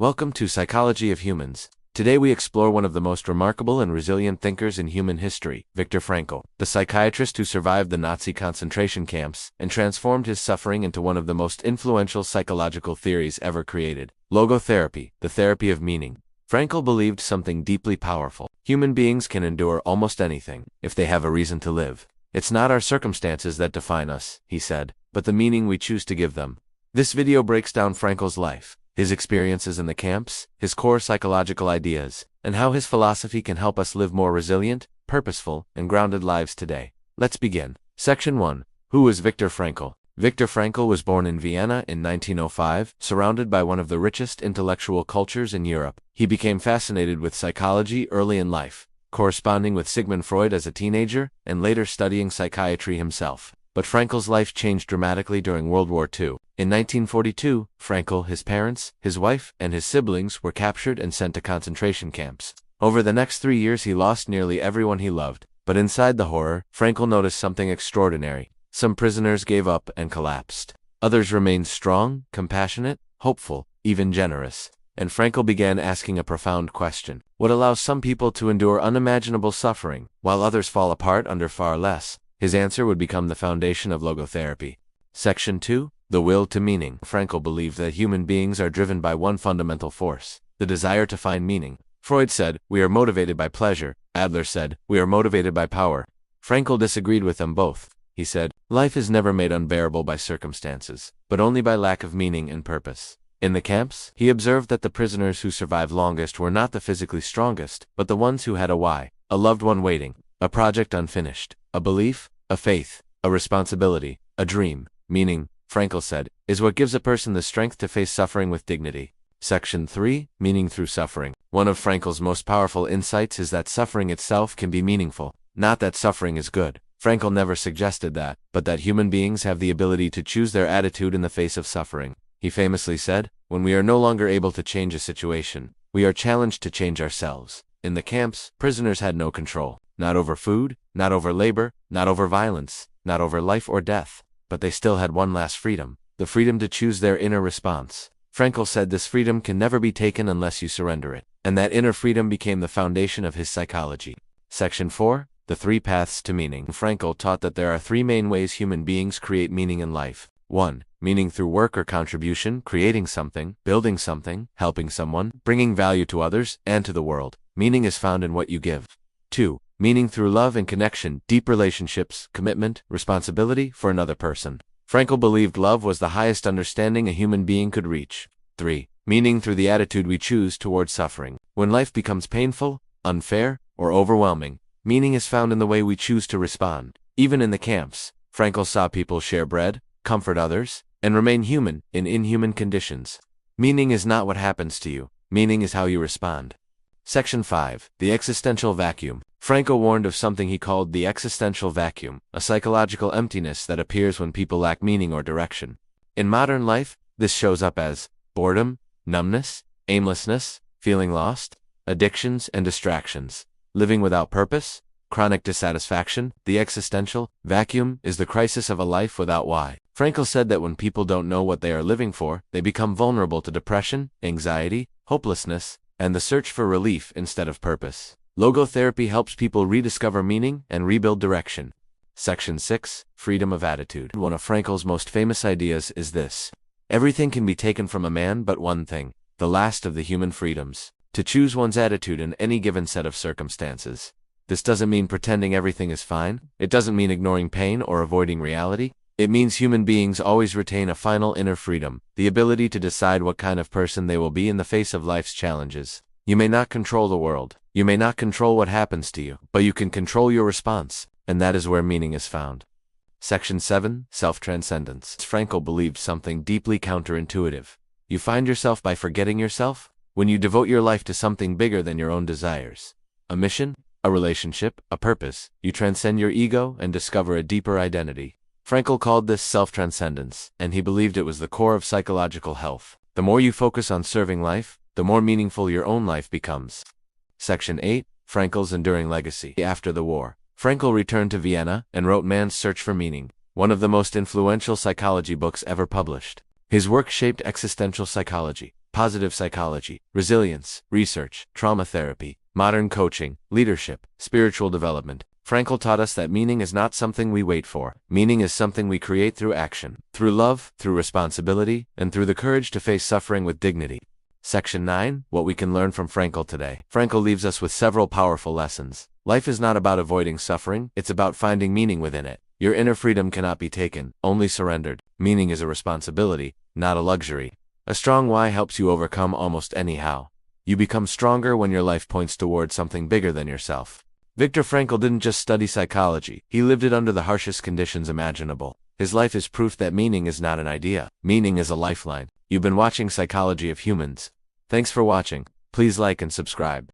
Welcome to Psychology of Humans. Today we explore one of the most remarkable and resilient thinkers in human history, Viktor Frankl, the psychiatrist who survived the Nazi concentration camps and transformed his suffering into one of the most influential psychological theories ever created, logotherapy, the therapy of meaning. Frankl believed something deeply powerful. Human beings can endure almost anything, if they have a reason to live. It's not our circumstances that define us, he said, but the meaning we choose to give them. This video breaks down Frankl's life, his experiences in the camps, his core psychological ideas, and how his philosophy can help us live more resilient, purposeful, and grounded lives today. Let's begin. Section 1. Who is Viktor Frankl? Viktor Frankl was born in Vienna in 1905, surrounded by one of the richest intellectual cultures in Europe. He became fascinated with psychology early in life, corresponding with Sigmund Freud as a teenager, and later studying psychiatry himself. But Frankl's life changed dramatically during World War II. In 1942, Frankl, his parents, his wife, and his siblings were captured and sent to concentration camps. Over the next 3 years he lost nearly everyone he loved. But inside the horror, Frankl noticed something extraordinary. Some prisoners gave up and collapsed. Others remained strong, compassionate, hopeful, even generous. And Frankl began asking a profound question. What allows some people to endure unimaginable suffering, while others fall apart under far less? His answer would become the foundation of logotherapy. Section 2. The will to meaning. Frankl believed that human beings are driven by one fundamental force, the desire to find meaning. Freud said, "We are motivated by pleasure." Adler said, "We are motivated by power." Frankl disagreed with them both. He said, "Life is never made unbearable by circumstances, but only by lack of meaning and purpose." In the camps, he observed that the prisoners who survived longest were not the physically strongest, but the ones who had a why, a loved one waiting, a project unfinished, a belief, a faith, a responsibility, a dream. Meaning, Frankl said, is what gives a person the strength to face suffering with dignity. Section 3. Meaning through suffering. One of Frankl's most powerful insights is that suffering itself can be meaningful. Not that suffering is good. Frankl never suggested that, but that human beings have the ability to choose their attitude in the face of suffering. He famously said, "When we are no longer able to change a situation, we are challenged to change ourselves." In the camps, prisoners had no control. Not over food, not over labor, not over violence, not over life or death. But they still had one last freedom, the freedom to choose their inner response. Frankl said this freedom can never be taken unless you surrender it, and that inner freedom became the foundation of his psychology. Section 4. The 3 paths to meaning. Frankl taught that there are 3 main ways human beings create meaning in life. 1. Meaning through work or contribution, creating something, building something, helping someone, bringing value to others and to the world. Meaning is found in what you give. 2. Meaning through love and connection, deep relationships, commitment, responsibility for another person. Frankl believed love was the highest understanding a human being could reach. 3. Meaning through the attitude we choose towards suffering. When life becomes painful, unfair, or overwhelming, meaning is found in the way we choose to respond. Even in the camps, Frankl saw people share bread, comfort others, and remain human in inhuman conditions. Meaning is not what happens to you. Meaning is how you respond. Section 5. The existential vacuum. Frankl warned of something he called the existential vacuum, a psychological emptiness that appears when people lack meaning or direction. In modern life, this shows up as boredom, numbness, aimlessness, feeling lost, addictions and distractions, living without purpose, chronic dissatisfaction. The existential vacuum is the crisis of a life without why. Frankl said that when people don't know what they are living for, they become vulnerable to depression, anxiety, hopelessness, and the search for relief instead of purpose. Logotherapy helps people rediscover meaning and rebuild direction. Section 6. Freedom of attitude. One of Frankl's most famous ideas is this: everything can be taken from a man but one thing, the last of the human freedoms, to choose one's attitude in any given set of circumstances. This doesn't mean pretending everything is fine. It doesn't mean ignoring pain or avoiding reality. It means human beings always retain a final inner freedom, the ability to decide what kind of person they will be in the face of life's challenges. You may not control the world. You may not control what happens to you, but you can control your response, and that is where meaning is found. Section 7. Self-transcendence. Frankl believed something deeply counterintuitive. You find yourself by forgetting yourself when you devote your life to something bigger than your own desires. A mission, a relationship, a purpose. You transcend your ego and discover a deeper identity. Frankl called this self-transcendence, and he believed it was the core of psychological health. The more you focus on serving life, the more meaningful your own life becomes. Section 8. Frankl's enduring legacy. After the war, Frankl returned to Vienna and wrote Man's Search for Meaning, one of the most influential psychology books ever published. His work shaped existential psychology, positive psychology, resilience, research, trauma therapy, modern coaching, leadership, spiritual development. Frankl taught us that meaning is not something we wait for. Meaning is something we create through action, through love, through responsibility, and through the courage to face suffering with dignity. Section 9. What we can learn from Frankl today. Frankl leaves us with several powerful lessons. Life is not about avoiding suffering, it's about finding meaning within it. Your inner freedom cannot be taken, only surrendered. Meaning is a responsibility, not a luxury. A strong why helps you overcome almost any how. You become stronger when your life points toward something bigger than yourself. Viktor Frankl didn't just study psychology, he lived it under the harshest conditions imaginable. His life is proof that meaning is not an idea. Meaning is a lifeline. You've been watching Psychology of Humans. Thanks for watching. Please like and subscribe.